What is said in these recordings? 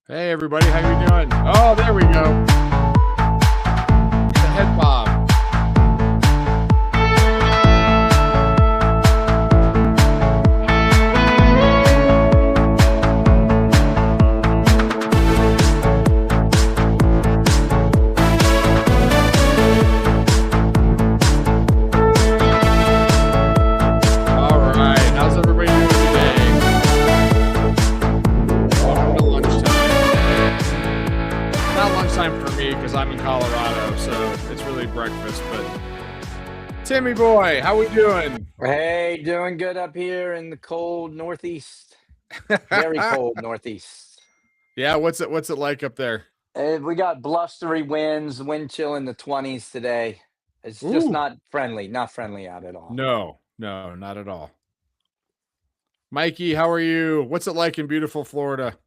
Hey everybody, how you doing? Oh, there we go. The head bob. All right, how's everybody doing today? Welcome to lunchtime. Not lunchtime for me because I'm in Colorado, so it's really breakfast. But Timmy boy, how we doing? Hey, doing good up here in the cold Northeast. Very cold Northeast. Yeah, what's it like up there? We got blustery winds, wind chill in the 20s today. It's just Ooh. not friendly out at all. No, not at all. Mikey, how are you? What's it like in beautiful Florida?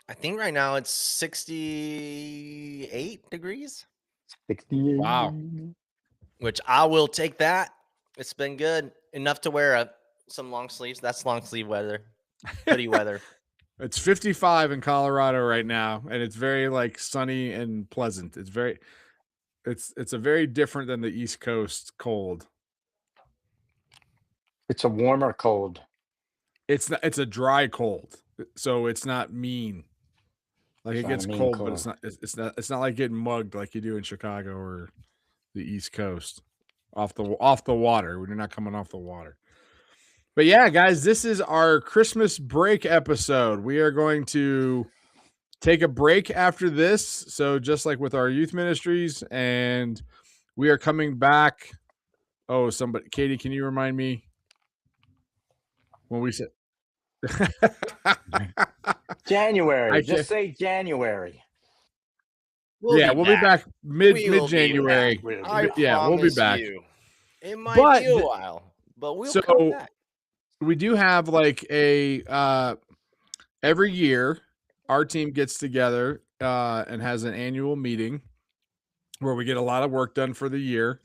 I think right now it's 68 degrees, 68. Wow. which I will take that. It's been good enough to wear some long sleeves. That's long sleeve weather, hoodie weather. It's 55 in Colorado right now, and it's very like sunny and pleasant. It's a very different than the East Coast cold. It's a warmer cold. It's a dry cold, so it's not mean. Like It's it not a gets mean cold, cold. but it's not like getting mugged like you do in Chicago or the East Coast off the water when you're not coming off the water. But yeah, guys, this is our Christmas break episode. We are going to take a break after this. So just like with our youth ministries, and we are coming back. Oh, Katie, can you remind me when we said January. Just say January. We'll be back mid We will be January. back. I Yeah, we'll be promise back. you. It might be a while, but we'll come back. We do have like a every year our team gets together and has an annual meeting where we get a lot of work done for the year,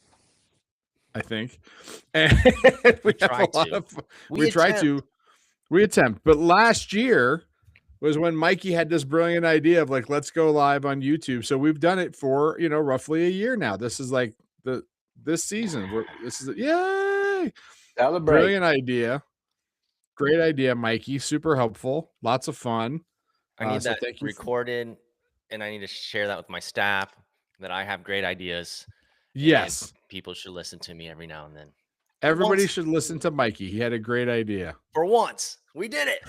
I think. And we attempt. But last year was when Mikey had this brilliant idea of like, let's go live on YouTube. So we've done it for, roughly a year now. This is like this season. Yay! Celebrate. Brilliant idea. Great idea, Mikey. Super helpful. Lots of fun. I need that recorded, and I need to share that with my staff that I have great ideas. Yes. People should listen to me every now and then. Everybody should listen to Mikey. He had a great idea. For once, we did it.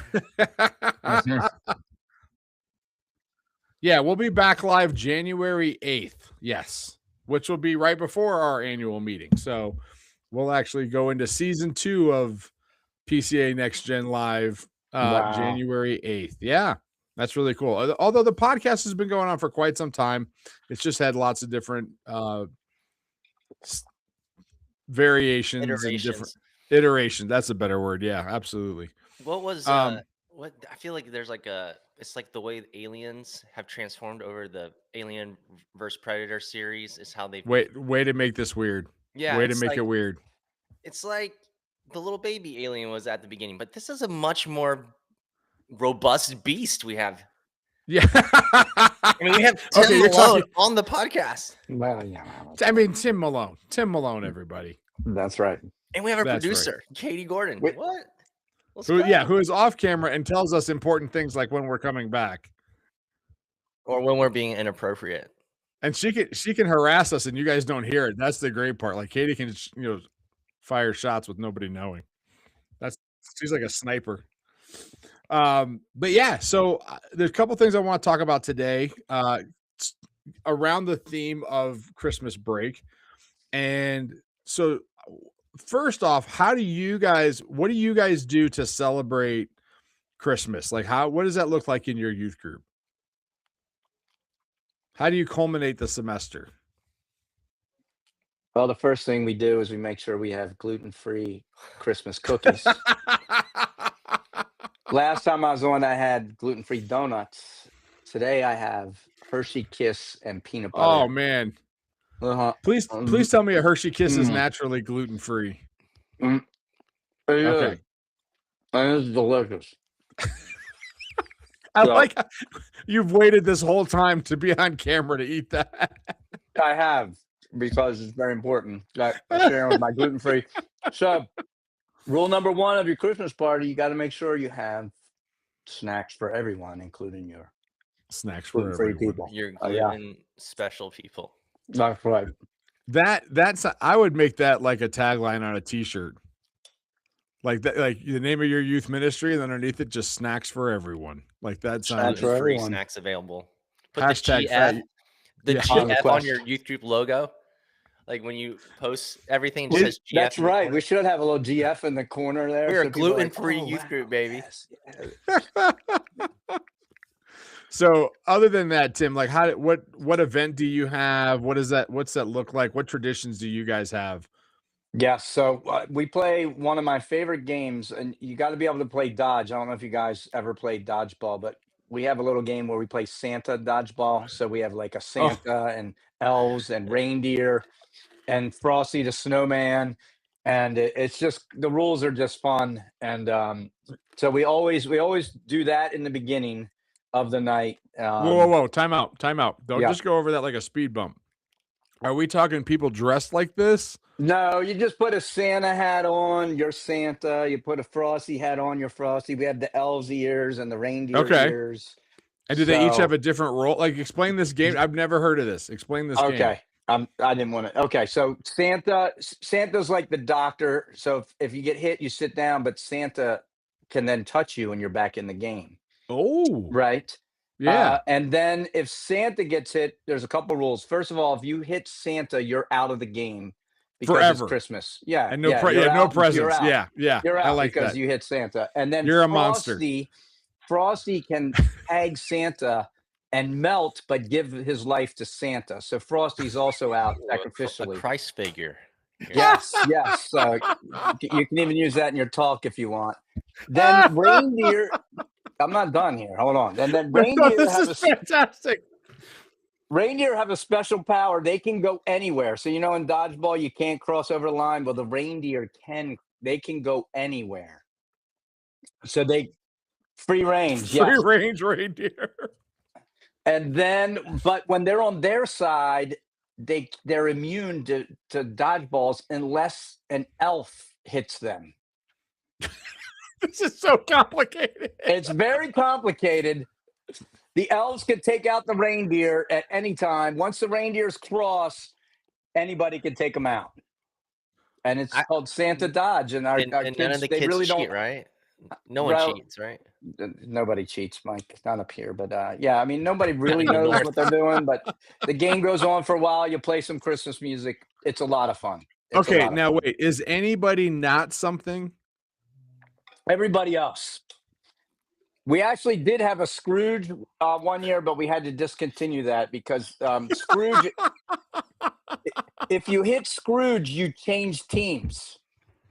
Yeah, we'll be back live January 8th. Yes, which will be right before our annual meeting. So we'll actually go into season 2 of PCA Next Gen Live January 8th. Yeah, that's really cool. Although the podcast has been going on for quite some time, it's just had lots of different variations and different iterations. That's a better word. Yeah, absolutely. What was what I feel like there's like it's like the way aliens have transformed over the Alien vs Predator series is how they way to make this weird. Yeah, way to make it weird. It's like the little baby alien was at the beginning, but this is a much more robust beast we have. Yeah. I mean, we have Tim Malone on the podcast. Well, yeah. I mean, Tim Malone, everybody. That's right. And we have a producer, Katie Gordon. Wait. What? Who is off camera and tells us important things like when we're coming back. Or when we're being inappropriate. And she can harass us and you guys don't hear it. That's the great part. Like Katie can fire shots with nobody knowing. She's like a sniper. But yeah, so there's a couple things I want to talk about today around the theme of Christmas break. And so first off, what do you guys do to celebrate Christmas? Like what does that look like in your youth group? How do you culminate the semester? Well, the first thing we do is we make sure we have gluten-free Christmas cookies. Last time I was on, I had gluten-free donuts. Today I have Hershey Kiss and peanut butter. Oh man. Please tell me a Hershey Kiss is naturally gluten-free. Okay. And it's delicious. I So- like how you've waited this whole time to be on camera to eat that. I have, because it's very important. I'm sharing with my gluten-free. So, rule number 1 of your Christmas party, you got to make sure you have snacks for everyone, including your Snacks for gluten-free everyone. people. Your Oh, yeah. gluten special people. That's right. That's I would make that like a tagline on a t-shirt. Like that, like the name of your youth ministry, and underneath it, just snacks for everyone. Like that's Snacks for Free everyone. snacks available. Put Hashtag the fat- GF, the yeah. On GF on request. your youth group logo. Like when you post everything, it just says GF. That's in the right. corner. We should have a little GF in the corner there. We're a so people are like, gluten-free "Oh, youth wow, group, baby." yes, yes." So other than that, Tim, like what event do you have? What's that look like? What traditions do you guys have? Yes. So we play one of my favorite games, and you got to be able to play dodge. I don't know if you guys ever played dodgeball, but we have a little game where we play Santa Dodgeball. So we have like a Santa and elves and reindeer and Frosty the Snowman, and it's just the rules are just fun. And so we always do that in the beginning of the night. Whoa. Time out. Don't yeah. just go over that like a speed bump. Are we talking people dressed like this? No, you just put a Santa hat on, your Santa. You put a Frosty hat on, your Frosty. We have the elves ears and the reindeer Okay. ears. And do they each So- have a different role? Like, explain this game. I've never heard of this. Explain this game. Okay. I didn't want to. Okay, so Santa's like the doctor. So if you get hit, you sit down, but Santa can then touch you and you're back in the game. Oh, Right. yeah. And then if Santa gets hit, there's a couple rules. First of all, if you hit Santa, you're out of the game because Forever. it's Christmas. Yeah. And no, yeah, no you're out, presents. You're out. Yeah. You're out I like because that. you hit Santa. And then You're a monster. Frosty can tag Santa and melt, but give his life to Santa. So Frosty's also out A sacrificially. Christ figure. Yes. You can even use that in your talk if you want. Then reindeer. I'm not done here. Hold on. And then reindeer this have is fantastic. Reindeer have a special power. They can go anywhere. So in dodgeball you can't cross over the line. Well, the reindeer can. They can go anywhere. So they free range. Free Yes. range reindeer. And then, but when they're on their side, they're immune to dodgeballs unless an elf hits them. This is so complicated. It's very complicated. The elves can take out the reindeer at any time. Once the reindeers cross, anybody can take them out. And it's called Santa Dodge. And our And kids, none of the they kids really cheat, don't. right? No one Well, cheats, right? Nobody cheats, Mike. Not up here. But yeah, I mean, nobody really in the knows north. what they're doing. But the game goes on for a while. You play some Christmas music. It's a lot of fun. Okay, now wait. Is anybody not something? Everybody else. We actually did have a Scrooge one year, but we had to discontinue that because Scrooge. If you hit Scrooge, you change teams.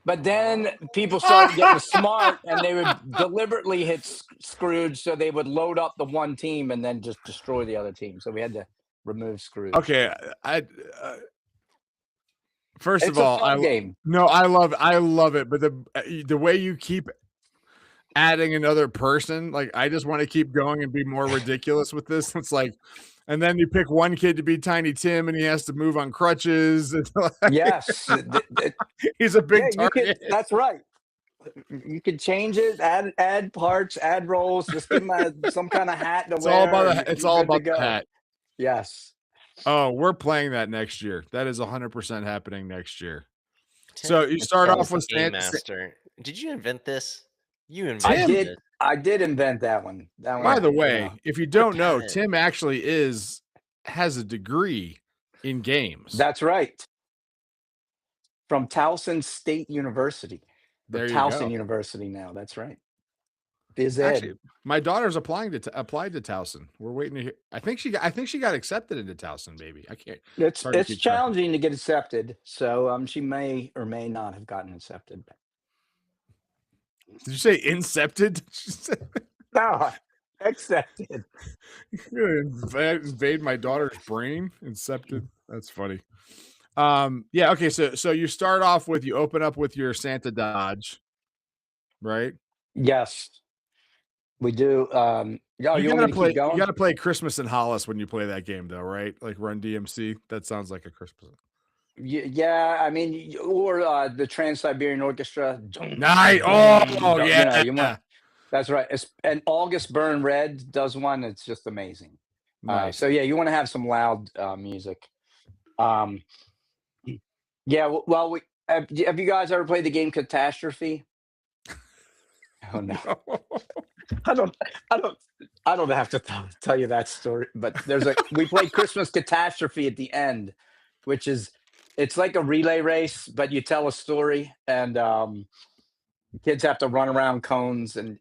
But then people started getting smart, and they would deliberately hit Scrooge, so they would load up the one team and then just destroy the other team. So we had to remove Scrooge. Okay, first It's of all, a fun game. No, I love it, but the way you keep adding another person, like I just want to keep going and be more ridiculous with this. It's like, and then you pick one kid to be Tiny Tim, and he has to move on crutches. Yes, he's a big target. That's right. You could change it, add parts, add rolls, just give him some kind of hat to wear. It's all about the hat. Yes. Oh, we're playing that next year. That is 100% happening next year. Tim, So you start off with Game Santa. Master. Did you invent this? You invented I did. it. I did invent that one. By the way, if you don't know, patent. Tim actually has a degree in games. That's right. From Towson State University. There you Towson go. University now. That's right. Biz Actually, Ed. my daughter's applied to Towson. We're waiting to hear. I think she got accepted into Towson, baby. I can't. It's hard to keep track. challenging to get accepted. So she may or may not have gotten accepted. Did you say incepted? No, accepted. Invade my daughter's brain. Incepted. That's funny. Yeah. Okay. So you start off with, you open up with your Santa Dodge, right? Yes. We do. You want me to keep going? You gotta play Christmas in Hollis when you play that game, though, right? Like Run DMC. That sounds like a Christmas. Yeah, I mean, or the Trans-Siberian Orchestra. Nice. Oh, yeah. You want. That's right. And August Burn Red does one. It's just amazing. Nice. So yeah, you want to have some loud music. Yeah. Well, have you guys ever played the game Catastrophe? Oh no. I don't have to tell you that story, but we played Christmas Catastrophe at the end, which is, it's like a relay race, but you tell a story, and kids have to run around cones, and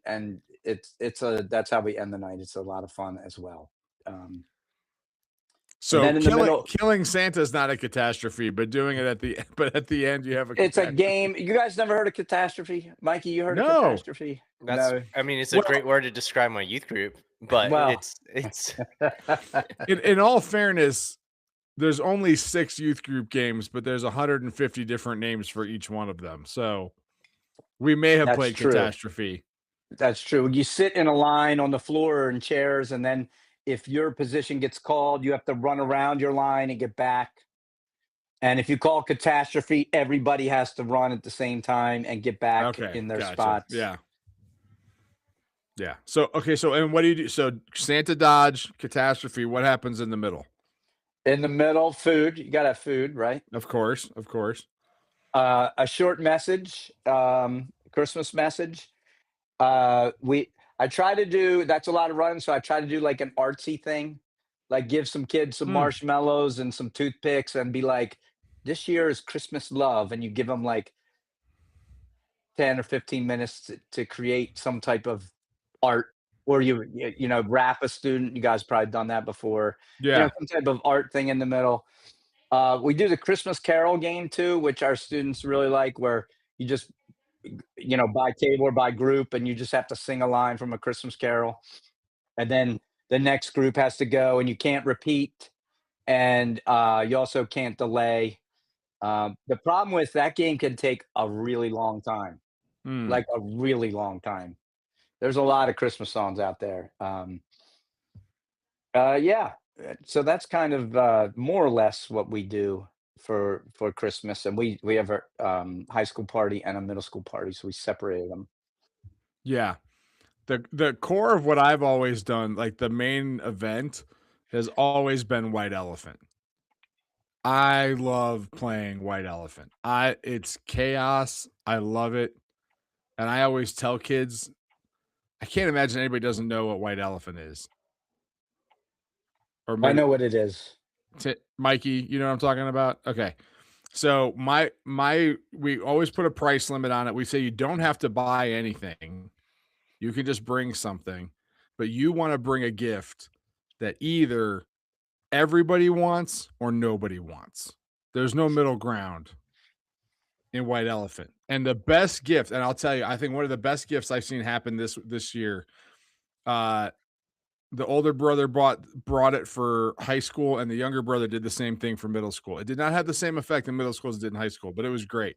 that's how we end the night. It's a lot of fun as well. So killing Santa is not a catastrophe, but doing it at the end you have a. It's a game. You guys never heard of Catastrophe, Mikey? You heard of Catastrophe? No. I mean, it's a great word to describe my youth group, but it's. In all fairness, there's only 6 youth group games, but there's 150 different names for each one of them. So we may have played Catastrophe. That's true. You sit in a line on the floor in chairs, and then if your position gets called, you have to run around your line and get back. And if you call Catastrophe, everybody has to run at the same time and get back in their spots. Yeah. Yeah. So, and what do you do? So Santa Dodge, Catastrophe, what happens in the middle? In the middle, food. You got to have food, right? Of course. A short message, Christmas message. I try to do, that's a lot of running, so I try to do like an artsy thing, like give some kids some marshmallows and some toothpicks and be like, this year is Christmas love, and you give them like 10 or 15 minutes to create some type of art, or you wrap a student. You guys probably done that before. Yeah. Some type of art thing in the middle. We do the Christmas Carol game too, which our students really like, where you just by table or by group, and you just have to sing a line from a Christmas Carol, and then the next group has to go, and you can't repeat, and you also can't delay. The problem with that game can take a really long time, like a really long time. There's a lot of Christmas songs out there. Yeah, so that's kind of more or less what we do for Christmas, and we have a high school party and a middle school party, so we separated them. Yeah. The core of what I've always done, like the main event, has always been White Elephant. I love playing White Elephant. It's chaos. I love it. And I always tell kids, I can't imagine anybody doesn't know what White Elephant is. Or I know what it is. Mikey, you know what I'm talking about? Okay. So we always put a price limit on it. We say you don't have to buy anything. You can just bring something, but you want to bring a gift that either everybody wants or nobody wants. There's no middle ground in White Elephant. And the best gift, and I'll tell you, I think one of the best gifts I've seen happen this year, the older brother brought it for high school, and the younger brother did the same thing for middle school. It did not have the same effect in middle school as it did in high school, but it was great.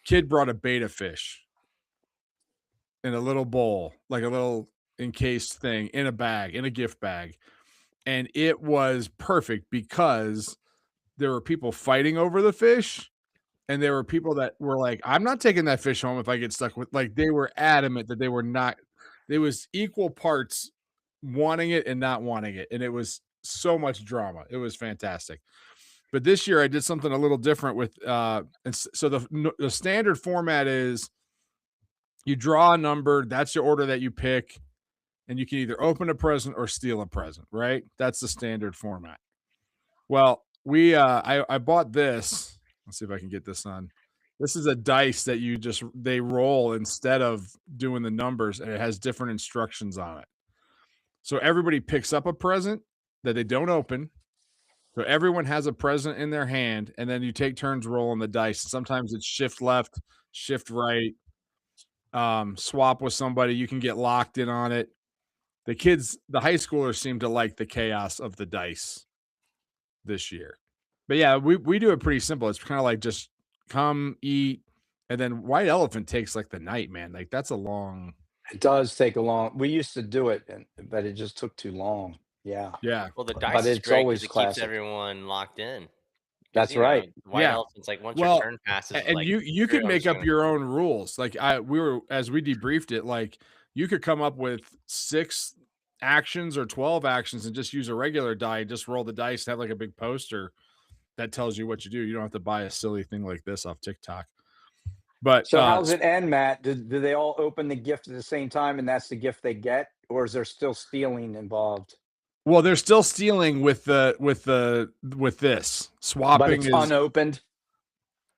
Kid brought a betta fish in a little bowl, like a little encased thing, in a gift bag. And it was perfect because there were people fighting over the fish, and there were people that were like, I'm not taking that fish home if I get stuck with, like, they were adamant that they were not. There was equal parts wanting it and not wanting it, and it was so much drama. It was fantastic. But this year I did something a little different with and so the standard format is you draw a number, that's your order that you pick, and you can either open a present or steal a present, right? That's the standard format. Well, I bought this. Let's see if I can get this on. This is a dice that they roll instead of doing the numbers, and it has different instructions on it. So everybody picks up a present that they don't open. So everyone has a present in their hand, and then you take turns rolling the dice. Sometimes it's shift left, shift right, swap with somebody. You can get locked in on it. The high schoolers seem to like the chaos of the dice this year. But yeah, we do it pretty simple. It's kind of like just come, eat, and then White Elephant takes like the night, man. Like that's a long. It does take a long. We used to do it, but it just took too long. Yeah, Yeah. Well, the but dice is it's great always because it keeps classic. everyone locked in. 'Cause, That's you know, right. white Yeah. elephants, like once your Well, turn passes, it's and like you screw could it, I'm make just up gonna. your own rules. Like as we debriefed it, like you could come up with 6 actions or 12 actions and just use a regular die, just roll the dice, have like a big poster that tells you what you do. You don't have to buy a silly thing like this off TikTok. But So how's it end, Matt? Do they all open the gift at the same time, and that's the gift they get, or is there still stealing involved? well, they're still stealing with this. But Swapping it's is unopened.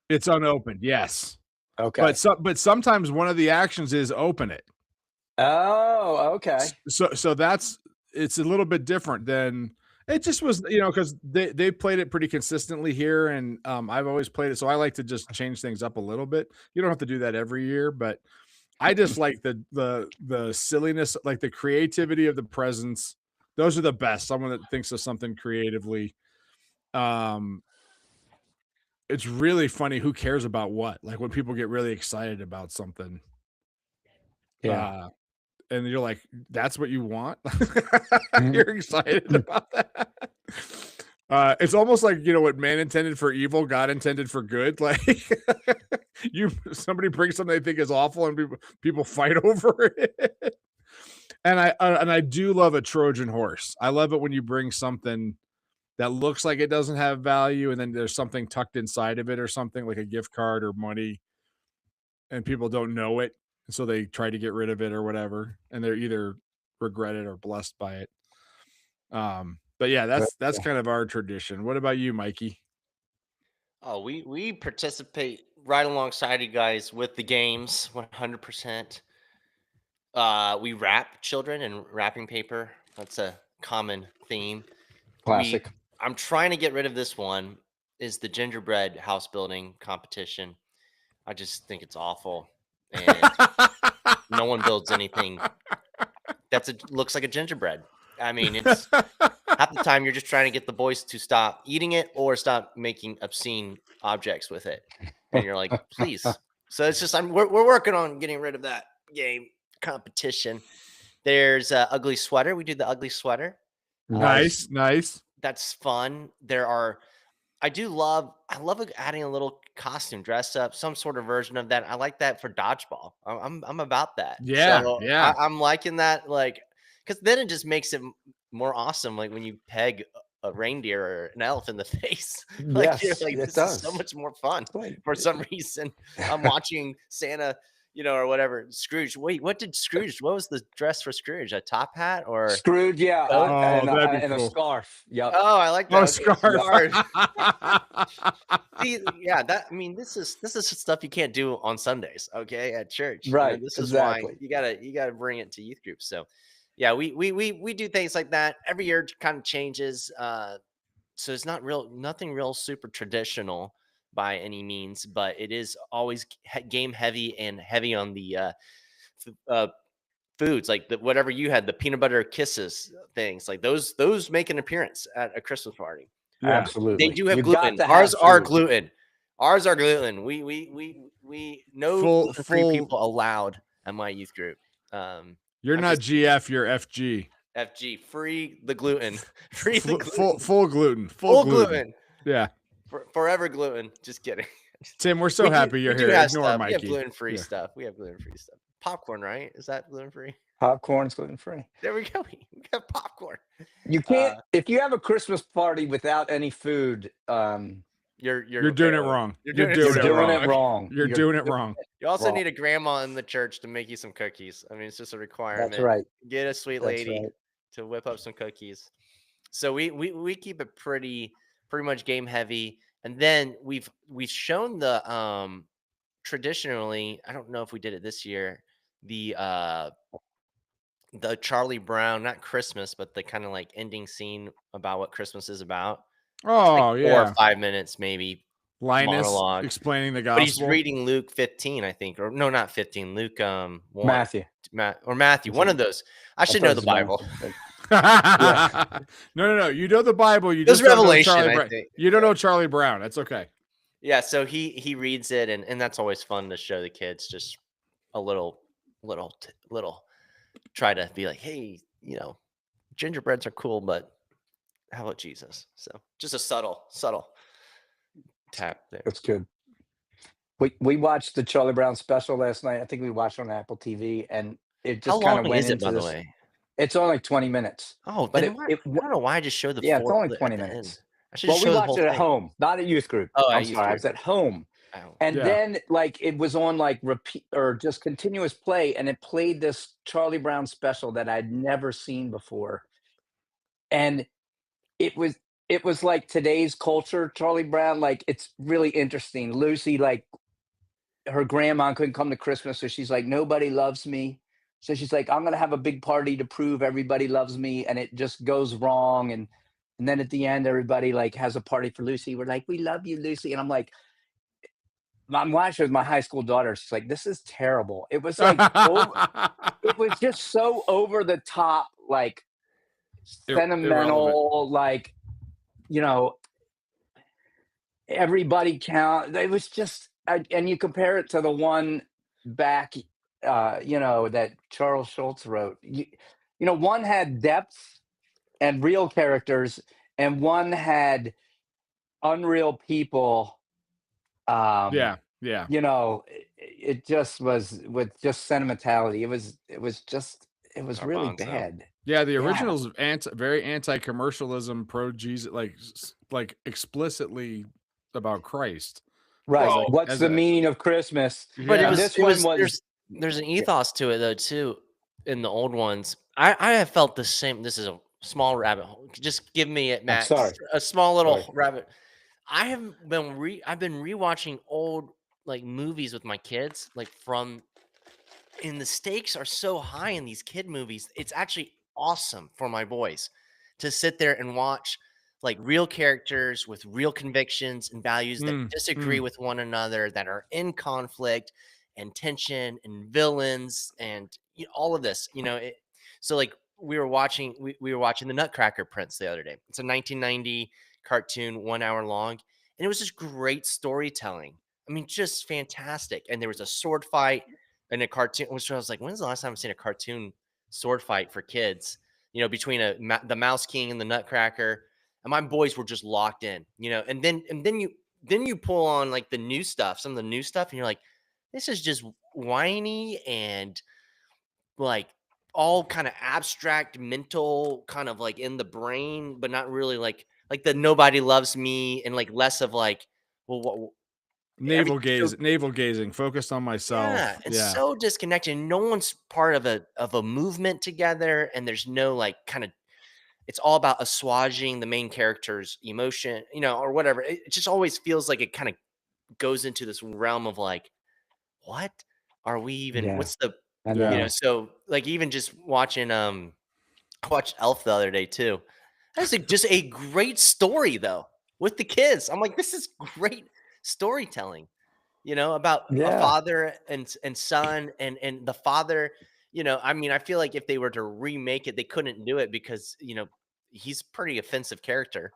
it's unopened, yes. Okay. But sometimes one of the actions is open it. Oh, okay. So that's it's a little bit different than it just was, because they played it pretty consistently here, and I've always played it, so I like to just change things up a little bit. You don't have to do that every year, but I just like the silliness, like the creativity of the presents. Those are the best. Someone that thinks of something creatively. It's really funny who cares about what. Like when people get really excited about something. Yeah. And you're like, that's what you want? Mhm. You're excited about that? It's almost like, what man intended for evil, God intended for good. Like somebody brings something they think is awful and people fight over it. And I do love a Trojan horse. I love it when you bring something that looks like it doesn't have value and then there's something tucked inside of it or something like a gift card or money and people don't know it. And so they try to get rid of it or whatever. And they're either regret it or blessed by it. But yeah, that's kind of our tradition. What about you, Mikey? Oh, we participate right alongside you guys with the games, 100%. We wrap children in wrapping paper. That's a common theme. Classic. I'm trying to get rid of this one. Is the gingerbread house building competition? I just think it's awful, and no one builds anything looks like a gingerbread. I mean, it's half the time you're just trying to get the boys to stop eating it or stop making obscene objects with it, and you're like, please. So it's just we're working on getting rid of that game competition. There's ugly sweater. We do the ugly sweater. Nice. That's fun. I love adding a little costume, dress up, some sort of version of that. I like that for dodgeball. I'm about that. Yeah, So yeah. I'm liking that, like, because then it just makes it more awesome. Like when you peg a reindeer or an elf in the face, like you're Yes, like, it this does. is so much more fun. Like- For some reason, I'm watching Santa, or whatever. Scrooge. Wait, what was the dress for Scrooge? A top hat or? Scrooge, yeah, Oh, that'd be and cool. a scarf. Yep. Oh, I like that. Oh, Okay, scarf. See, yeah, this is stuff you can't do on Sundays, okay, at church. Right, This is exactly. why you gotta bring it to youth groups. So, yeah, we do things like that every year. It kind of changes. So it's nothing real super traditional by any means, but it is always game heavy and heavy on the foods, like whatever you had, the peanut butter kisses things, like those make an appearance at a Christmas party. Yeah. Absolutely. They do have You gluten. got to Ours have are food. gluten. Ours are gluten. We no gluten-free people allowed at my youth group. You're I'm not just- GF, you're FG. FG, free the gluten. Free the gluten. Full gluten. Full gluten. Yeah. Forever gluten. Just kidding. Tim, we're so happy you're we do here. have Ignore stuff. Mikey. We have gluten-free Yeah. stuff. We have gluten-free stuff. Popcorn, right? Is that gluten-free? Popcorn's gluten-free. There we go. We have popcorn. You can't if you have a Christmas party without any food, You're doing it wrong. You're You're doing doing it it wrong. You're doing it wrong. You also wrong. need a grandma in the church to make you some cookies. I mean, it's just a requirement. That's right. Get a sweet That's lady right. to whip up some cookies. So we keep it pretty much game heavy. And then we've shown the traditionally, I don't know if we did it this year, the Charlie Brown, not Christmas, but the kind of like ending scene about what Christmas is about. Oh, Like 4 yeah. or 5 minutes maybe. Linus monologue. explaining the But he's gospel. reading Luke 15, I think, or no, not 15. Luke Matthew. Matthew. One of those. I should know the Bible. No. You know the Bible. You It was just don't know Revelation, Charlie I Brown. think. You don't know Charlie Brown. That's okay. Yeah, so he reads it, and that's always fun to show the kids just a little little try to be like, hey, gingerbreads are cool, but how about Jesus? So just a subtle tap there. That's good. We watched the Charlie Brown special last night. I think we watched it on Apple TV, and it How just kind of long went is it, into by the this. way? It's only like 20 minutes. Oh, But then I don't know why I just showed the yeah, it's only at 20 the end. minutes. I should Well, just we show the watched whole it at thing. home, not at youth group. Oh, I'm sorry, I was at home. Oh. And Yeah. then like it was on like repeat or just continuous play, and it played this Charlie Brown special that I'd never seen before. And it was like today's culture, Charlie Brown. Like it's really interesting. Lucy, like her grandma couldn't come to Christmas, so she's like, nobody loves me. So she's like, I'm gonna have a big party to prove everybody loves me, and it just goes wrong. And then at the end, everybody like has a party for Lucy. We're like, we love you, Lucy. And I'm like, I'm watching with my high school daughter. She's like, this is terrible. It was like it was just so over the top, like sentimental, like, everybody count. It was just, and you compare it to the one back, that Charles Schultz wrote. One had depth and real characters, and one had unreal people. Yeah. It just was with just sentimentality. It was really bad. Yeah, the original's very anti-commercialism, pro-Jesus, like explicitly about Christ. Right. Well, What's the meaning of Christmas? But Yeah. there's an ethos to it though too. In the old ones, I have felt the same. This is a small rabbit hole. Just give me it, Matt. sorry. A small little rabbit. I've been rewatching old like movies with my kids, like and the stakes are so high in these kid movies. It's actually awesome for my boys to sit there and watch like real characters with real convictions and values that disagree with one another, that are in conflict and tension and villains and all of this, so like we were watching the Nutcracker Prince the other day. It's a 1990 cartoon, 1 hour long, and it was just great storytelling. I mean, just fantastic. And there was a sword fight in a cartoon, which I was like, when's the last time I've seen a cartoon sword fight for kids? Between the Mouse King and the Nutcracker, and my boys were just locked in. And then you pull on like the new stuff, some of the new stuff, and you're like, this is just whiny and like all kind of abstract, mental, kind of like in the brain, but not really like the nobody loves me, and like less of like, well, what. Navel gazing, focused on myself. Yeah, and so disconnected. No one's part of a movement together, and there's no like kind of. It's all about assuaging the main character's emotion, or whatever. It just always feels like it kind of goes into this realm of like, what are we even? Yeah, what's the? I know. So like even just watching I watched Elf the other day too. That's just a great story though with the kids. I'm like, this is great storytelling. About a father and son and the father, I mean, I feel like if they were to remake it, they couldn't do it because, he's pretty offensive character,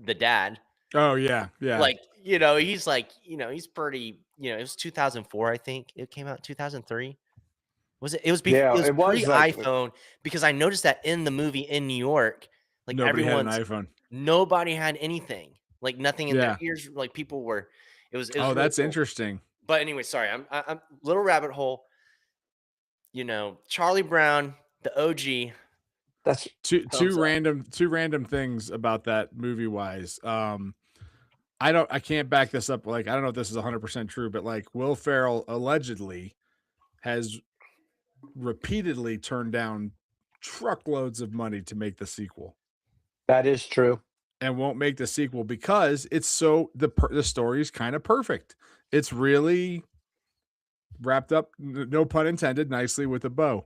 the dad. Oh yeah. Like, he's like, he's pretty, it was 2004, I think it came out 2003. Was it? It was pre-iPhone, because I noticed that in the movie in New York, like nobody had an iPhone. Nobody had anything, like nothing in their ears. Like people were, it was oh, really that's cool. Interesting. But anyway, sorry, I'm little rabbit hole. Charlie Brown, the OG. That's two random things about that movie wise. I can't back this up. Like, I don't know if this is 100% true, but like Will Ferrell allegedly has repeatedly turned down truckloads of money to make the sequel. That is true. And won't make the sequel because it's so the story is kind of perfect. It's really wrapped up, no pun intended, nicely with a bow.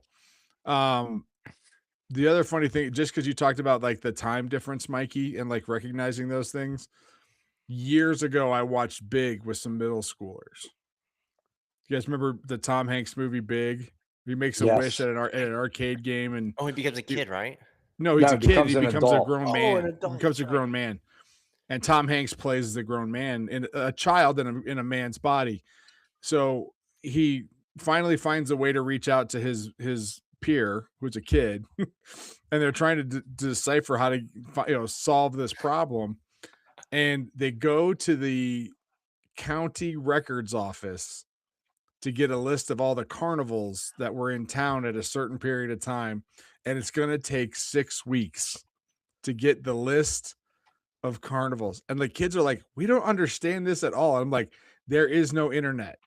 The other funny thing, just because you talked about like the time difference, Mikey, and like recognizing those things, years ago I watched Big with some middle schoolers. You guys remember the Tom Hanks movie Big? He makes a wish at an arcade game, and he becomes a kid, right? No, he's a kid. He becomes a grown man. An adult. He becomes a grown man, and Tom Hanks plays the grown man in a child in a man's body. So he finally finds a way to reach out to his peer, who's a kid, and they're trying to decipher how to solve this problem. And they go to the county records office to get a list of all the carnivals that were in town at a certain period of time, and it's going to take 6 weeks to get the list of carnivals. And the kids are like, we don't understand this at all. I'm like, there is no internet.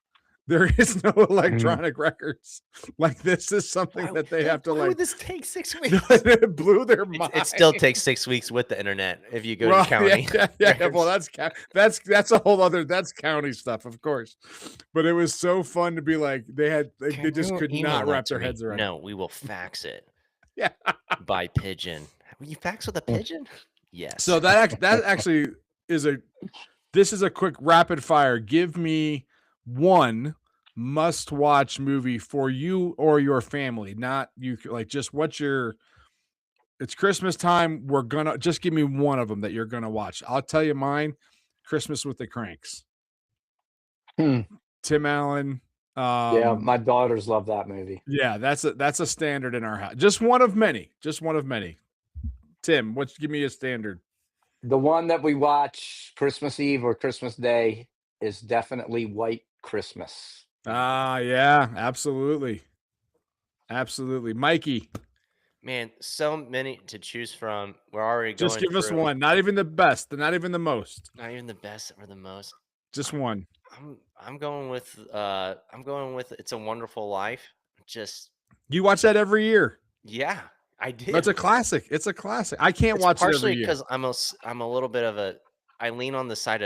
There is no electronic records. Like, this is something that they have to Why like. would this take 6 weeks? It blew their mind. It still takes 6 weeks with the internet if you go to county. Yeah. Well, that's a whole other, that's county stuff, of course. But it was so fun to be like, they just could not wrap their heads around. No, we will fax it. Yeah. By pigeon. Will you fax with a pigeon? Yes. So that actually is this is a quick rapid fire. Give me one must-watch movie for you or your family. Not you, like, just it's Christmas time. Just give me one of them that you're gonna watch. I'll tell you mine. Christmas with the Cranks. Tim Allen. Yeah, my daughters love that movie. Yeah, that's a standard in our house. Just one of many. Tim, give me a standard. The one that we watch Christmas Eve or Christmas Day is definitely White Christmas. Yeah, absolutely. Mikey. Man, so many to choose from. We're already going. Just give us one. Not even the best. Not even the most. Not even the best or the most. Just one. I'm going with It's a Wonderful Life. You watch that every year. Yeah, I did. That's a classic. It's a classic. I can't watch it every year. Partially because I'm a little bit of I lean on the side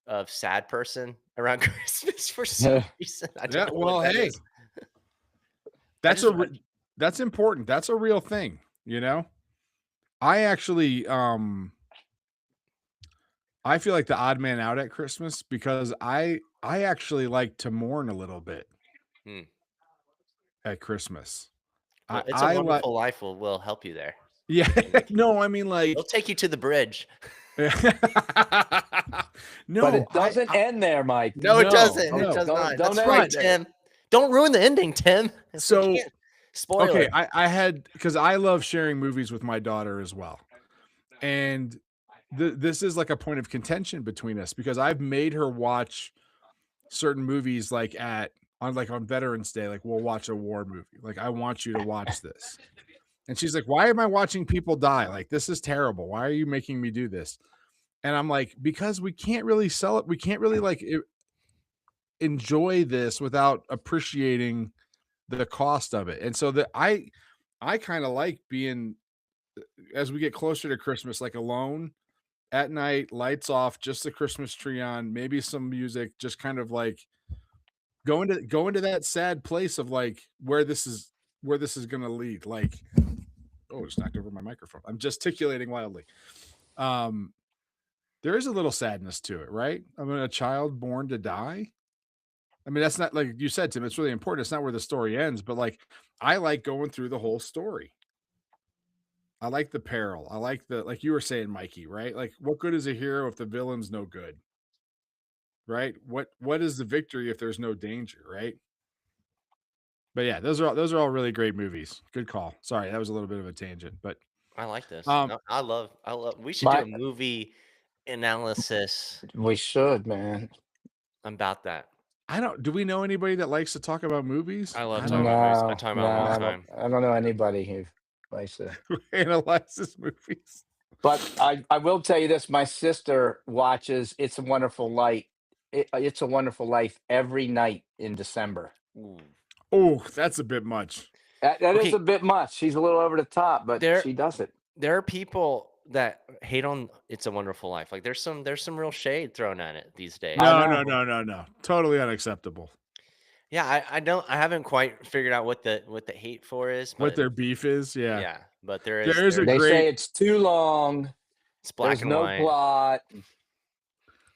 of sad person around Christmas for some reason. I don't know what that is. That's important. That's a real thing, you know? I actually I feel like the odd man out at Christmas because I actually like to mourn a little bit at Christmas. Well, It's a Wonderful Life will help you there. Yeah. No, I mean, like, it'll take you to the bridge. No, but it doesn't end there, Mike. No, it doesn't. No, it does not. Don't That's right, Tim. Don't ruin the ending, Tim. So, spoiler. Okay, I had, because I love sharing movies with my daughter as well, and this is like a point of contention between us because I've made her watch certain movies like on Veterans Day, like we'll watch a war movie. Like, I want you to watch this. And she's like, why am I watching people die? Like, this is terrible. Why are you making me do this? And I'm like, because we can't really sell it. We can't really enjoy this without appreciating the cost of it. And so I kind of like being, as we get closer to Christmas, like alone at night, lights off, just the Christmas tree on, maybe some music, just kind of like go into that sad place of like where this is going to lead. Like, oh, it's knocked over my microphone. I'm gesticulating wildly. There is a little sadness to it, right? I mean, a child born to die. I mean, that's not, like you said, Tim, it's really important. It's not where the story ends, but like, I like going through the whole story. I like the peril. I like like you were saying, Mikey, right? Like, what good is a hero if the villain's no good? Right? What is the victory if there's no danger, right? But yeah, those are all really great movies. Good call. Sorry, that was a little bit of a tangent, but I like this. No, I love. We should do a movie analysis. We should, man. I'm about that. Do we know anybody that likes to talk about movies? I love talking about movies. I talk about them all the time. I don't know anybody who likes to analyze movies. But I will tell you this: my sister watches It's a Wonderful Life. It's a Wonderful Life every night in December. Oh, that's a bit much. That is a bit much. She's a little over the top, but she does it. There are people that hate on It's a Wonderful Life. Like, there's some real shade thrown at it these days. No. Totally unacceptable. Yeah, I haven't quite figured out what the hate for is. What their beef is, yeah. Yeah, but they say it's too long. It's black and white. There's no plot.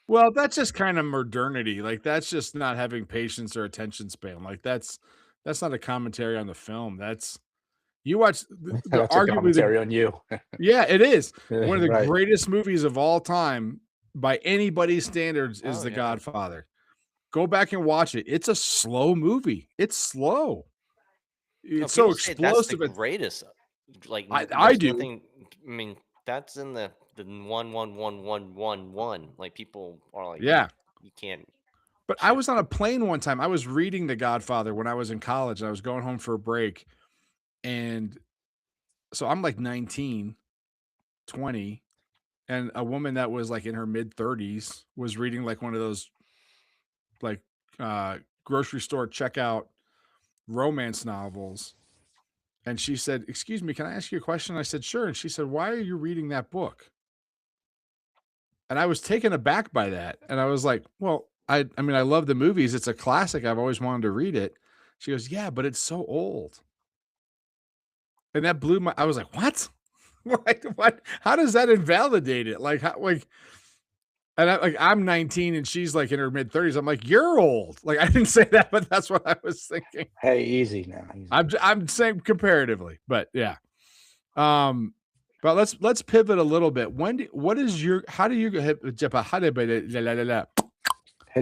Well, that's just kind of modernity. Like, that's just not having patience or attention span. Like, that's not a commentary on the film. That's you watch that's a commentary on you. Yeah, it is. One of the greatest movies of all time by anybody's standards is The Godfather. Go back and watch it. It's a slow movie. It's slow. No, It's so people say that's the explosive. greatest. Like I there's do. nothing. I mean, that's in the 1 1 1 1 1. Like people are like, Yeah. you can't. But I was on a plane one time. I was reading The Godfather when I was in college. And I was going home for a break. And so I'm like 19, 20. And a woman that was like in her mid 30s was reading like one of those like grocery store checkout romance novels. And she said, "Excuse me, can I ask you a question?" I said, "Sure." And she said, "Why are you reading that book?" And I was taken aback by that. And I was like, well, I mean, I love the movies. It's a classic. I've always wanted to read it. She goes, "Yeah, but it's so old." And that blew my, I was like, what? What? How does that invalidate it? Like, how, like, and I'm 19 and she's like in her mid 30s. I'm like, you're old. Like, I didn't say that, but that's what I was thinking. Hey, easy now. Easy. I'm saying comparatively, but yeah. But let's pivot a little bit. How do you hit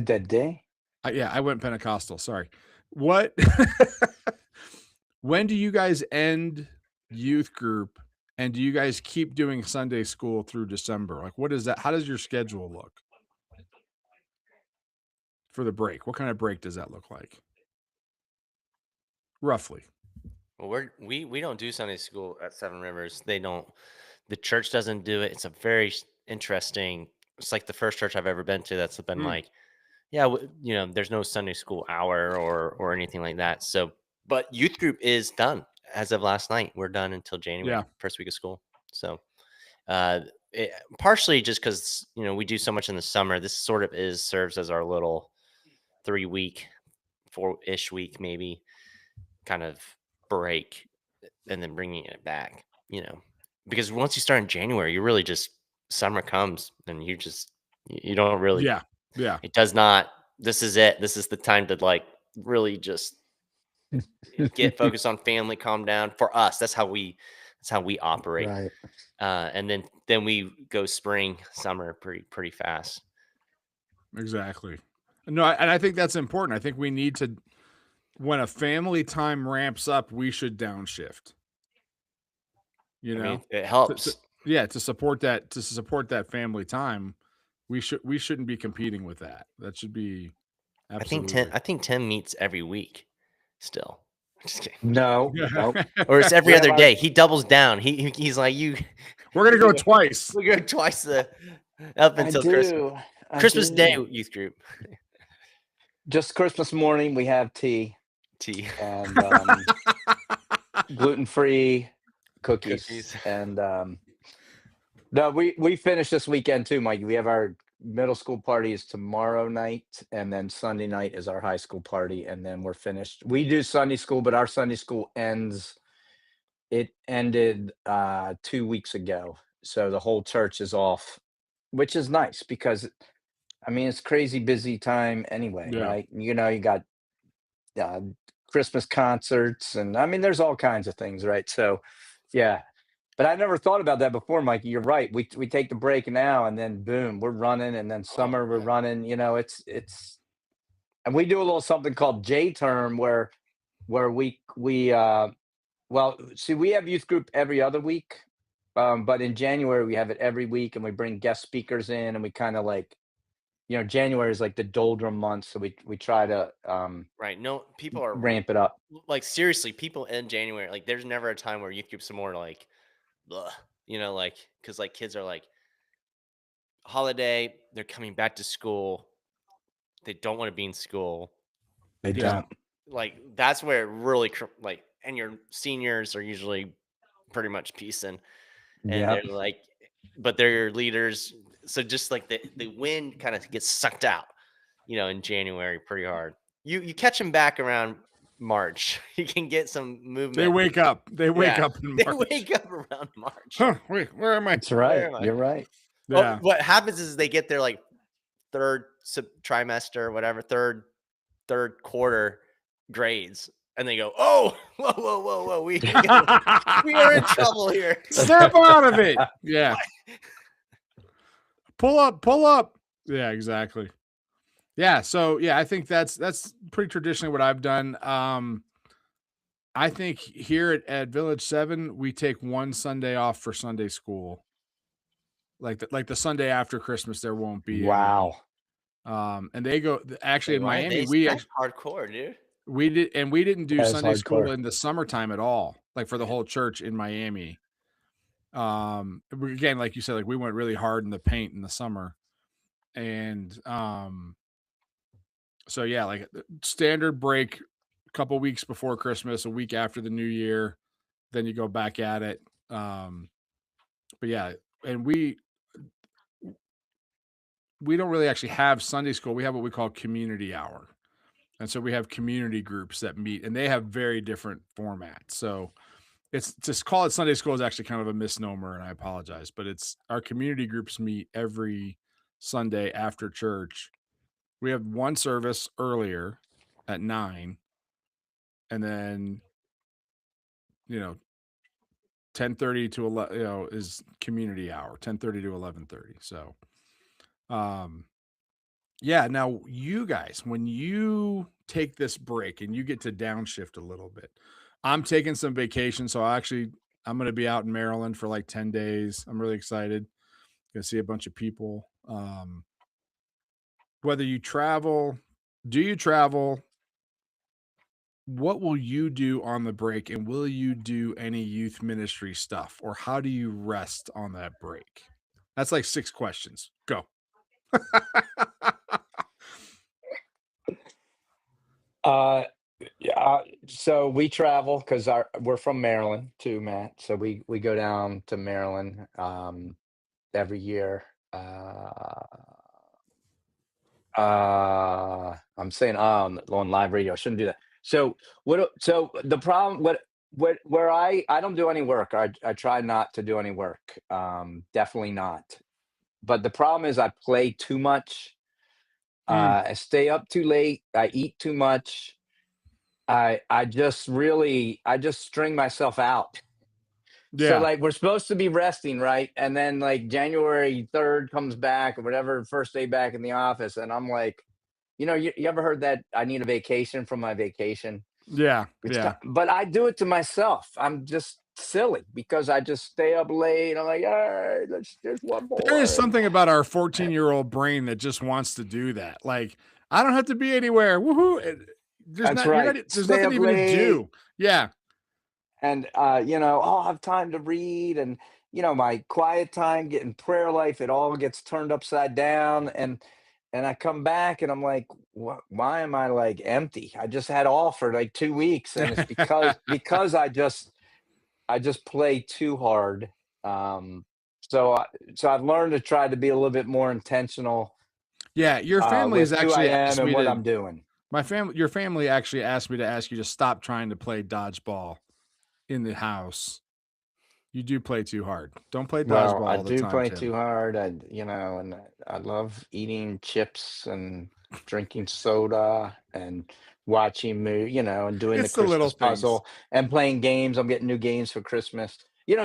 that day? yeah, I went Pentecostal. Sorry. What? When do you guys end youth group, and do you guys keep doing Sunday school through December? Like, what is that? How does your schedule look for the break? What kind of break does that look like? Roughly. Well, we don't do Sunday school at Seven Rivers. They don't. The church doesn't do it. It's a very interesting. It's like the first church I've ever been to that's been like, yeah, there's no Sunday school hour or anything like that. So, but youth group is done as of last night. We're done until January, first week of school. So, partially just because we do so much in the summer. This sort of serves as our little 3-week, 4-ish week maybe kind of break, and then bringing it back. Because once you start in January, you really just summer comes and you don't really. Yeah. It does not. This is it. This is the time to like really just get focused on family, calm down. For us, that's how we operate. Right. And then we go spring, summer pretty fast. Exactly. No, and I think that's important. I think we need to, when a family time ramps up, we should downshift. I mean, it helps. To support that family time, we shouldn't be competing with that. That should be absolutely. I think Tim meets every week still. Just kidding. No. Or it's every other day. He doubles down. He's like, we're gonna go twice. We're going twice up until Christmas. Christmas Day youth group. Just Christmas morning we have tea and gluten-free cookies. And no, we finished this weekend too, Mike. We have our middle school party is tomorrow night, and then Sunday night is our high school party, and then we're finished. We do Sunday school, but our Sunday school ended 2 weeks ago, so the whole church is off, which is nice because it's crazy busy time anyway, right? You got Christmas concerts, and there's all kinds of things, right? So yeah. But I never thought about that before, Mikey. You're right. We take the break now, and then boom, we're running, and then summer we're running. It's and we do a little something called J term where we have youth group every other week, but in January we have it every week, and we bring guest speakers in, and we kind of like, January is like the doldrum month, so we try to right. No, people are ramp it up. Like seriously, people in January, like there's never a time where youth groups are more like. Like because like kids are like holiday, they're coming back to school, they don't want to be in school, they don't like that's where it really like, and your seniors are usually pretty much piecing, and they're like, but they're your leaders, so just like the wind kind of gets sucked out in January pretty hard. You catch them back around March. You can get some movement. They wake up. They wake up in March. They wake up around March. Huh, wait, where am I? That's right. You're right. Yeah. What happens is they get their like third trimester, whatever, third quarter grades, and they go, "Oh, whoa, we are in trouble here. Step out of it." Yeah. Pull up. Yeah, exactly. Yeah. So yeah, I think that's pretty traditionally what I've done. I think here at Village 7, we take one Sunday off for Sunday school. Like the Sunday after Christmas, there won't be any. Wow. And they go actually in Why are Miami, they? That's hardcore, dude. we didn't do That is Sunday school hardcore. in the summertime at all, like for the whole church in Miami. Again, like you said, like we went really hard in the paint in the summer. And so yeah, like standard break a couple weeks before Christmas, a week after the new year, then you go back at it. But yeah, and we don't really actually have Sunday school. We have what we call community hour. And so we have community groups that meet, and they have very different formats. So it's just call it Sunday school is actually kind of a misnomer, and I apologize, but it's our community groups meet every Sunday after church. We have one service earlier at 9, and then 10:30 to 11, is community hour, 10:30 to 11:30. So yeah, now you guys, when you take this break and you get to downshift a little bit, I'm taking some vacation, so I'm going to be out in Maryland for like 10 days. I'm really excited. Gonna see a bunch of people. Whether you travel, do you travel? What will you do on the break, and will you do any youth ministry stuff, or how do you rest on that break? That's like 6 questions. Go. Yeah, so we travel because we're from Maryland too, Matt. So we go down to Maryland every year. I'm saying on live radio. I shouldn't do that. So so the problem where I don't do any work. I try not to do any work. Definitely not. But the problem is I play too much. I stay up too late. I eat too much. I just string myself out. So Yeah. like we're supposed to be resting, right? And then like January 3rd comes back or whatever, first day back in the office, and I'm like, you ever heard that I need a vacation from my vacation? Yeah. Yeah. But I do it to myself. I'm just silly because I just stay up late. I'm like, all right, there's one There is more. something about our 14-year-old brain that just wants to do that. Like, I don't have to be anywhere. Woohoo. That's right. There's Stay nothing up even to late. do. Yeah. And I'll have time to read, and my quiet time, getting prayer life, it all gets turned upside down. And I come back and I'm like, why am I like empty? I just had all for like 2 weeks, and it's because I just play too hard. So I've learned to try to be a little bit more intentional Yeah. Your family has with who I actually am asked and me what to. I'm doing. Your family actually asked me to ask you to stop trying to play dodgeball in the house. You do play too hard. Don't play Well, dodgeball I all the do time, play Tim. too hard. And I love eating chips and drinking soda and watching and doing the It's the little Christmas things. puzzle and playing games. I'm getting new games for Christmas.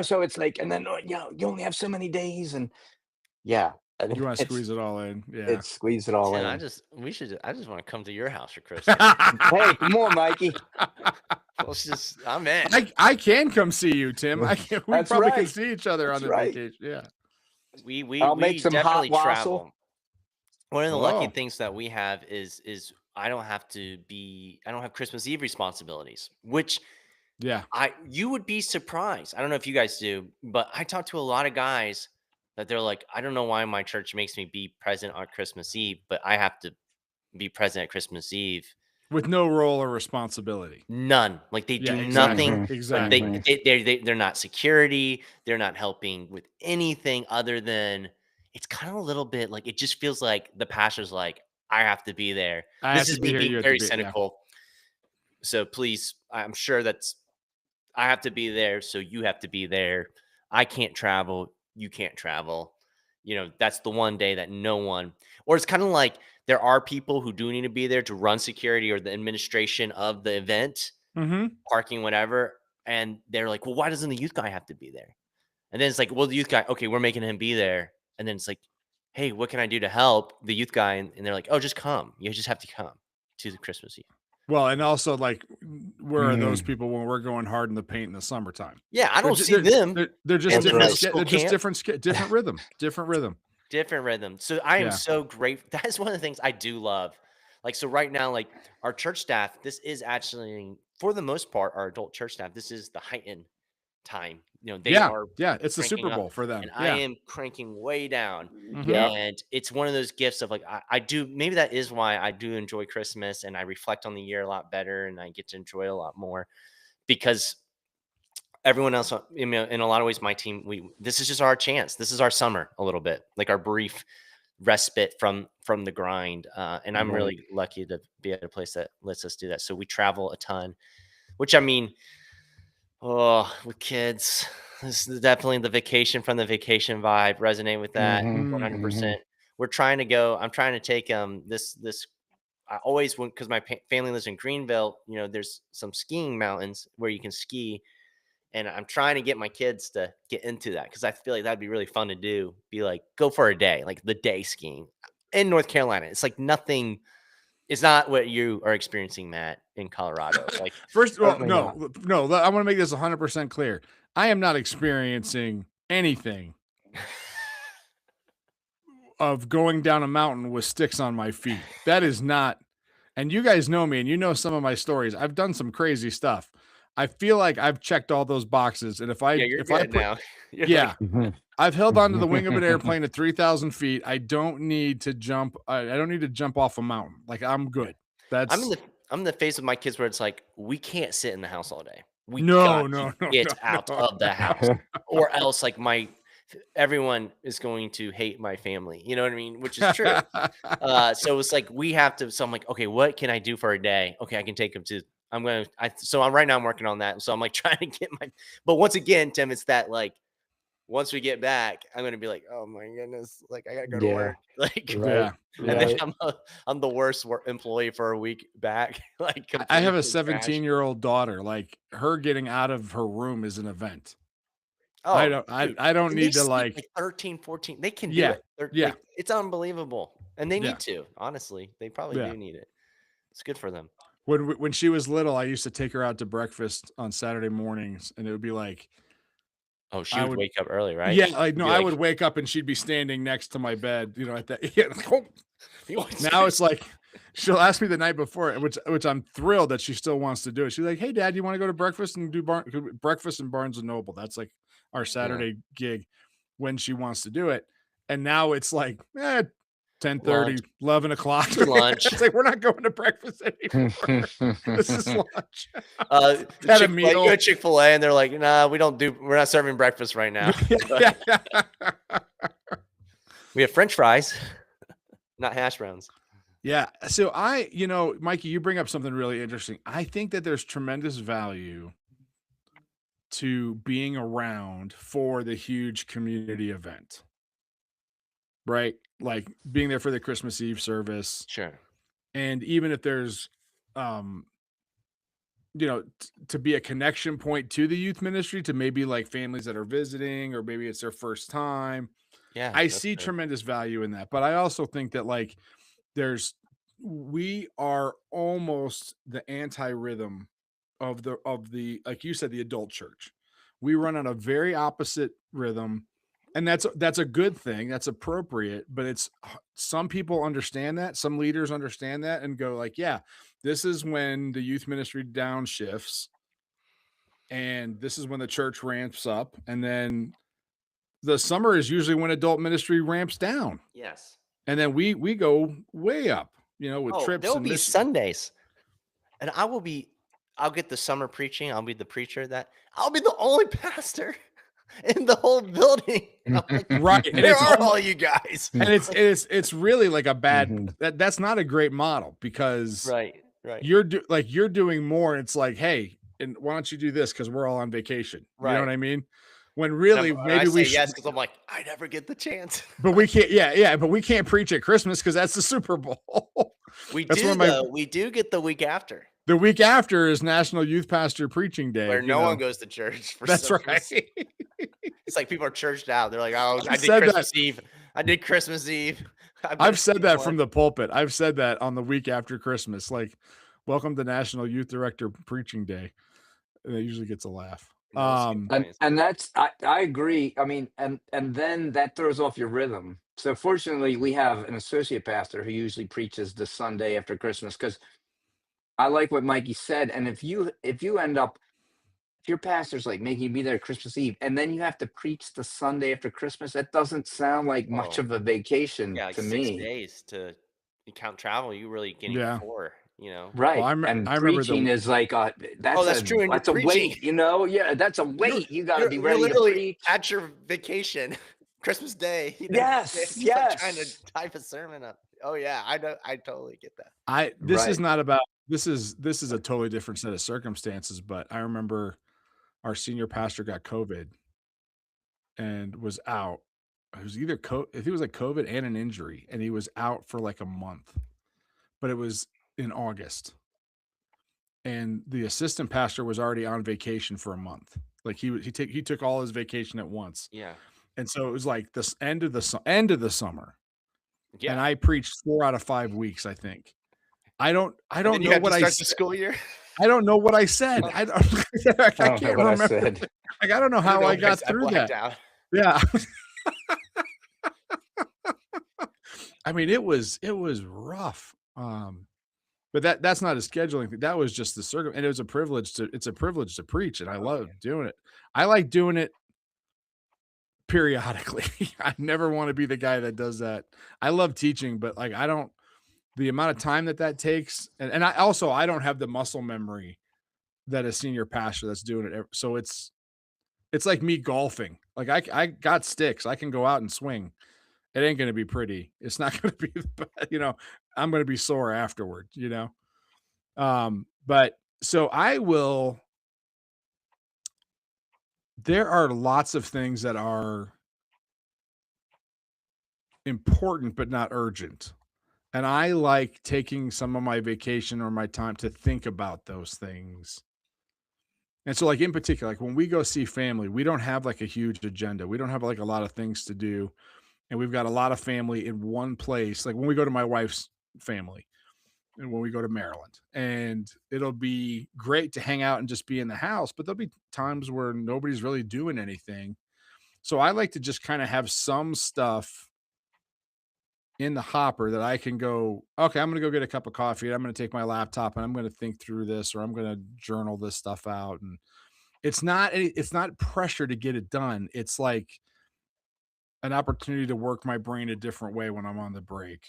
So it's like, and then you only have so many days, and yeah, You want to it's squeeze it all in. Yeah. it's squeeze it all Tim, in. I just want to come to your house for Christmas. Hey, come on, Mikey. I'm in. I can come see you, Tim. We That's probably can right. see each other on That's the right. vacation. Yeah. I'll We make some hot definitely wassail. travel. One of the lucky Oh, things that we have is I don't have Christmas Eve responsibilities, which yeah. you would be surprised. I don't know if you guys do, but I talk to a lot of guys that they're like, I don't know why my church makes me be present on Christmas Eve, but I have to be present at Christmas Eve. With no role or responsibility. None. Like they Yeah, do exactly. nothing. Exactly. Like they're not security. They're not helping with anything other than it's kind of a little bit like it just feels like the pastor's like, I have to be there. I have This to is be me here. You being have very to be. Yeah. cynical. So please, I'm sure I have to be there. So you have to be there. I can't travel. You can't travel. That's the one day that no one, or it's kind of like there are people who do need to be there to run security or the administration of the event, parking, whatever. And they're like, well, why doesn't the youth guy have to be there? And then it's like, well, the youth guy, okay, we're making him be there. And then it's like, hey, what can I do to help the youth guy? And they're like, oh, just come. You just have to come to the Christmas Eve. Well, and also like, where are those people when we're going hard in the paint in the summertime? Yeah, I don't see them. They're just in the different. school They're just camp. different rhythm. Different rhythm. Different rhythm. So I am Yeah. so great. That is one of the things I do love. Like, so right now, like our church staff, this is actually, for the most part, our adult church staff, this is the heightened time. You know, they are it's the cranking Super up, Bowl for them. and I am cranking way down. Yeah. And it's one of those gifts of like, I do, maybe that is why I do enjoy Christmas, and I reflect on the year a lot better, and I get to enjoy it a lot more, because everyone else, in a lot of ways, my team, this is just our chance. This is our summer a little bit, like our brief respite from the grind. And I'm really lucky to be at a place that lets us do that. So we travel a ton, which, I mean, with kids, this is definitely the vacation from the vacation vibe. Resonate with that 100%. We're trying to go. I'm trying to take this. I always, because my family lives in Greenville, you know, there's some skiing mountains where you can ski. And I'm trying to get my kids to get into that, because I feel like that'd be really fun to do. Be like, go for a day, like the day skiing in North Carolina. It's like nothing. It's not what you are experiencing, Matt, in Colorado. Like, First, well, no. I want to make this 100% clear. I am not experiencing anything of going down a mountain with sticks on my feet. That is not. And you guys know me, and you know some of my stories. I've done some crazy stuff. I feel like I've checked all those boxes, and I've held onto the wing of an airplane at 3,000 feet. I don't need to jump. I don't need to jump off a mountain. Like, I'm good. I'm in the phase of my kids where it's like, we can't sit in the house all day. We no, get out of the house, or else like everyone is going to hate my family. You know what I mean? Which is true. So it's like we have to. So I'm like, okay, what can I do for a day? Okay, I can take them to. Right now I'm working on that. So I'm like trying to get but once again, Tim, it's that like, once we get back, I'm going to be like, oh my goodness, like I got to go to work. Like, and then I'm the worst employee for a week back. Like, I have a 17-year-old daughter. Like, her getting out of her room is an event. Oh, I don't need to like 13, 14. They can do it. Like, it's unbelievable. And they need to, honestly, they probably do need it. It's good for them. When she was little, I used to take her out to breakfast on Saturday mornings, and it would be like, oh, she would wake up early, right? Yeah, like no, I would wake up and she'd be standing next to my bed, you know, at that. Now it's like she'll ask me the night before, which I'm thrilled that she still wants to do it. She's like, "Hey, Dad, you want to go to breakfast and do breakfast in Barnes and Noble?" That's like our Saturday gig when she wants to do it. And now it's like 10:30, 11 o'clock. Lunch. It's like, we're not going to breakfast anymore. This is lunch. Had a meal. You go to Chick-fil-A and they're like, nah, we're not serving breakfast right now. We have French fries, not hash browns. Yeah. So Mikey, you bring up something really interesting. I think that there's tremendous value to being around for the huge community event. Right? Like being there for the Christmas Eve service. Sure. And even if there's, to be a connection point to the youth ministry, to maybe like families that are visiting, or maybe it's their first time. Yeah. I see tremendous value in that. But I also think that like we are almost the anti-rhythm of the, like you said, the adult church. We run on a very opposite rhythm. And that's a good thing. That's appropriate, but some people understand that. Some leaders understand that and go like, yeah, this is when the youth ministry downshifts, and this is when the church ramps up, and then the summer is usually when adult ministry ramps down. Yes. And then we go way up, with trips. There'll be Sundays, and I'll get the summer preaching. I'll be the preacher I'll be the only pastor in the whole building. Like, right. And where are all you guys? And it's really like a bad, that's not a great model, because right. You're doing more. It's like, hey, and why don't you do this? Cause we're all on vacation. Right. You know what I mean? When really maybe we should. Yes. Cause I'm like, I never get the chance. But we can't. Yeah. But we can't preach at Christmas, cause that's the Super Bowl. We do get the week after. The week after is National Youth Pastor Preaching Day, where no one goes to church. That's right. It's like people are churched out. They're like, oh, I did Christmas Eve. I did Christmas Eve. I've said that from the pulpit. I've said that on the week after Christmas, like, welcome to National Youth Director Preaching Day. And it usually gets a laugh. And that's I agree. I mean, and then that throws off your rhythm. So fortunately, we have an associate pastor who usually preaches the Sunday after Christmas, because I like what Mikey said. And if you end up, if your pastor's like making you be there Christmas Eve, and then you have to preach the Sunday after Christmas, that doesn't sound like much of a vacation like to 6 me. days to count travel. You really getting 4, you know. Right. Well, and I remember preaching is like that's true. And that's a weight, you know. Yeah, that's a weight. You got to be ready to preach at your vacation, Christmas Day. You know, yes. like trying to type a sermon up. Oh yeah, I know. I totally get that. This is not about. This is a totally different set of circumstances. But I remember our senior pastor got COVID and was out. It was either I think it was like COVID and an injury, and he was out for like a month. But it was in August, and the assistant pastor was already on vacation for a month. Like he took all his vacation at once. Yeah. And so it was like this end of the summer. Yeah. And I preached 4 out of 5 weeks, I think. I don't know what I said. The school year. I don't know what I said. I can't remember. I said. Like, I don't know how I got through that. Out. Yeah. I mean, it was rough. But that's not a scheduling thing. That was just the and it was a privilege to preach, and I love doing it. I like doing it periodically. I never want to be the guy that does that. I love teaching, but like the amount of time that takes, and I don't have the muscle memory that a senior pastor that's doing it. So it's like me golfing. Like I got sticks. I can go out and swing. It ain't going to be pretty. It's not going to be, you know, I'm going to be sore afterward, you know? But so there are lots of things that are important, but not urgent. And I like taking some of my vacation or my time to think about those things. And so like in particular, like when we go see family, we don't have like a huge agenda. We don't have like a lot of things to do. And we've got a lot of family in one place. Like when we go to my wife's family and when we go to Maryland, and it'll be great to hang out and just be in the house, but there'll be times where nobody's really doing anything. So I like to just kind of have some stuff in the hopper that I can go, okay, I'm going to go get a cup of coffee. And I'm going to take my laptop and I'm going to think through this, or I'm going to journal this stuff out. And it's not pressure to get it done. It's like an opportunity to work my brain a different way when I'm on the break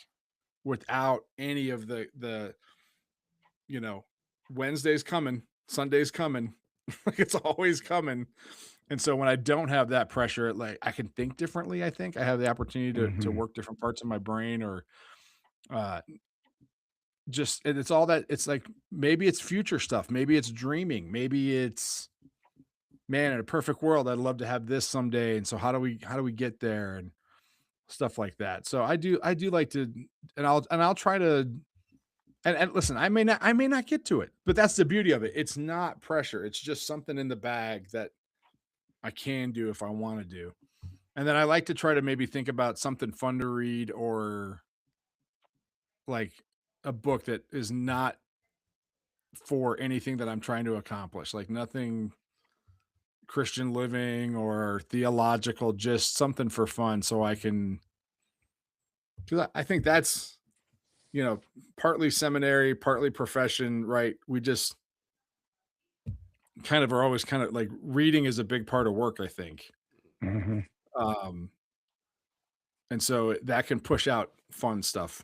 without any of the you know, Wednesday's coming, Sunday's coming. Like it's always coming. And so when I don't have that pressure, like I can think differently. I think I have the opportunity to work different parts of my brain, or just, and it's all that. It's like, maybe it's future stuff. Maybe it's dreaming. Maybe it's, man, in a perfect world, I'd love to have this someday. And so how do we get there, and stuff like that. So I do like to, and I'll try to, and listen, I may not get to it, but that's the beauty of it. It's not pressure. It's just something in the bag that I can do if I want to do. And then I like to try to maybe think about something fun to read, or like a book that is not for anything that I'm trying to accomplish, like nothing Christian living or theological, just something for fun. So I can, because I think that's, you know, partly seminary, partly profession, right? We just kind of are always kind of like, reading is a big part of work, I think. Mm-hmm. And so that can push out fun stuff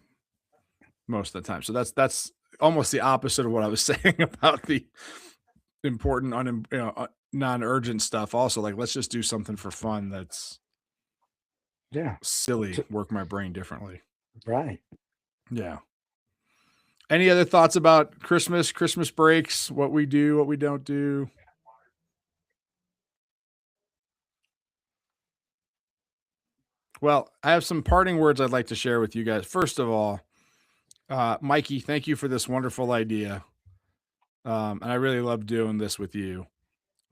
most of the time. So that's almost the opposite of what I was saying about the important, non-urgent stuff. Also, like, let's just do something for fun that's silly, work my brain differently. Right. Yeah. Any other thoughts about Christmas breaks, what we do, what we don't do? Well, I have some parting words I'd like to share with you guys. First of all, Mikey, thank you for this wonderful idea. And I really love doing this with you.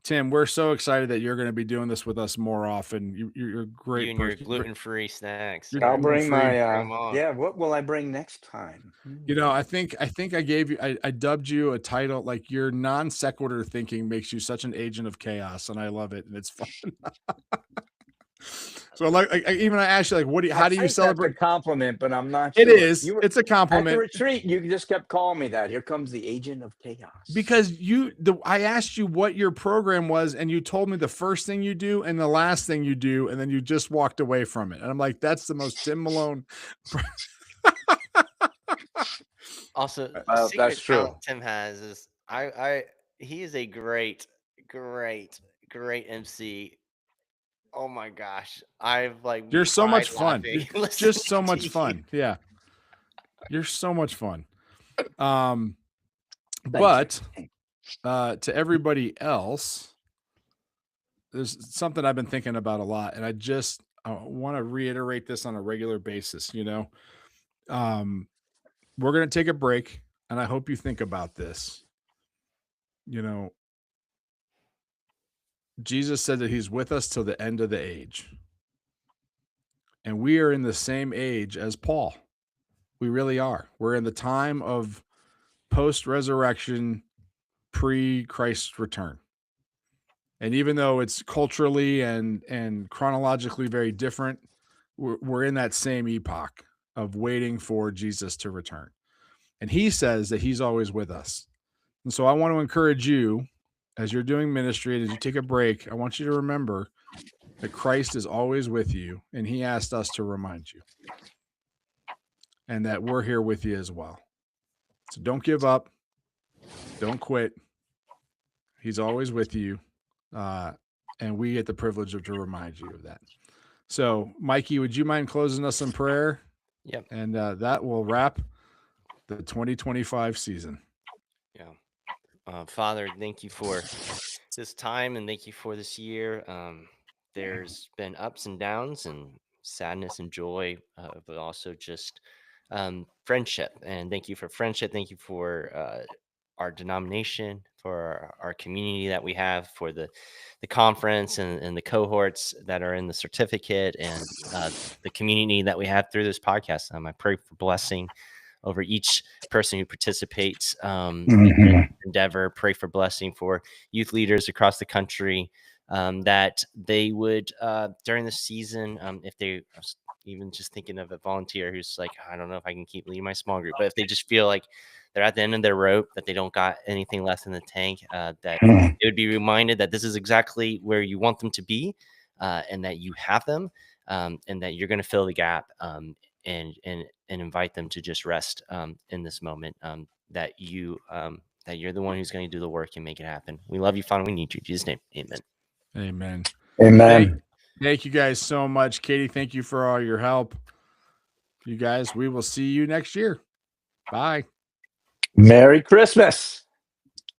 Tim, we're so excited that you're going to be doing this with us more often. You're a great. You and your gluten-free snacks. You're I'll bring gluten-free. my what will I bring next time? You know, I think I gave you I dubbed you a title, like your non sequitur thinking makes you such an agent of chaos, and I love it, and it's fun. So like even I asked you, like, what do you, how do you celebrate? That's a compliment, but I'm not It sure. is. It's a compliment. At the retreat, you just kept calling me that. Here comes the agent of chaos. Because I asked you what your program was, and you told me the first thing you do and the last thing you do, and then you just walked away from it. And I'm like, that's the most Tim Malone. Also, that's true. Tim has is he is a great MC. Oh my gosh, I've like you're so much fun. Just so much fun. Yeah, you're so much fun. But to everybody else, there's something I've been thinking about a lot, and I want to reiterate this on a regular basis. You know, we're going to take a break, and I hope you think about this. You know, Jesus said that he's with us till the end of the age. And we are in the same age as Paul. We really are. We're in the time of post-resurrection, pre-Christ's return. And even though it's culturally and chronologically very different, we're in that same epoch of waiting for Jesus to return. And he says that he's always with us. And so I want to encourage you, as you're doing ministry, and as you take a break, I want you to remember that Christ is always with you, and he asked us to remind you, and that we're here with you as well. So don't give up. Don't quit. He's always with you. And we get the privilege to remind you of that. So, Mikey, would you mind closing us in prayer? Yep. And that will wrap the 2025 season. Yeah. Father, thank you for this time, and thank you for this year. There's been ups and downs and sadness and joy, but also just friendship. And thank you for friendship. Thank you for our denomination, for our community that we have, for the conference and the cohorts that are in the certificate, and the community that we have through this podcast. I pray for blessing over each person who participates in this endeavor. Pray for blessing for youth leaders across the country, that they would, during the season, if they even just thinking of a volunteer who's like, I don't know if I can keep leading my small group, but if they just feel like they're at the end of their rope, that they don't got anything left in the tank, that they would be reminded that this is exactly where you want them to be, and that you have them, and that you're going to fill the gap, and invite them to just rest in this moment, that you're the one who's going to do the work and make it happen. We love you, Father. We need you. In Jesus' name, amen. Amen. Amen. Thank you guys so much. Katie, thank you for all your help. You guys, we will see you next year. Bye. Merry Christmas.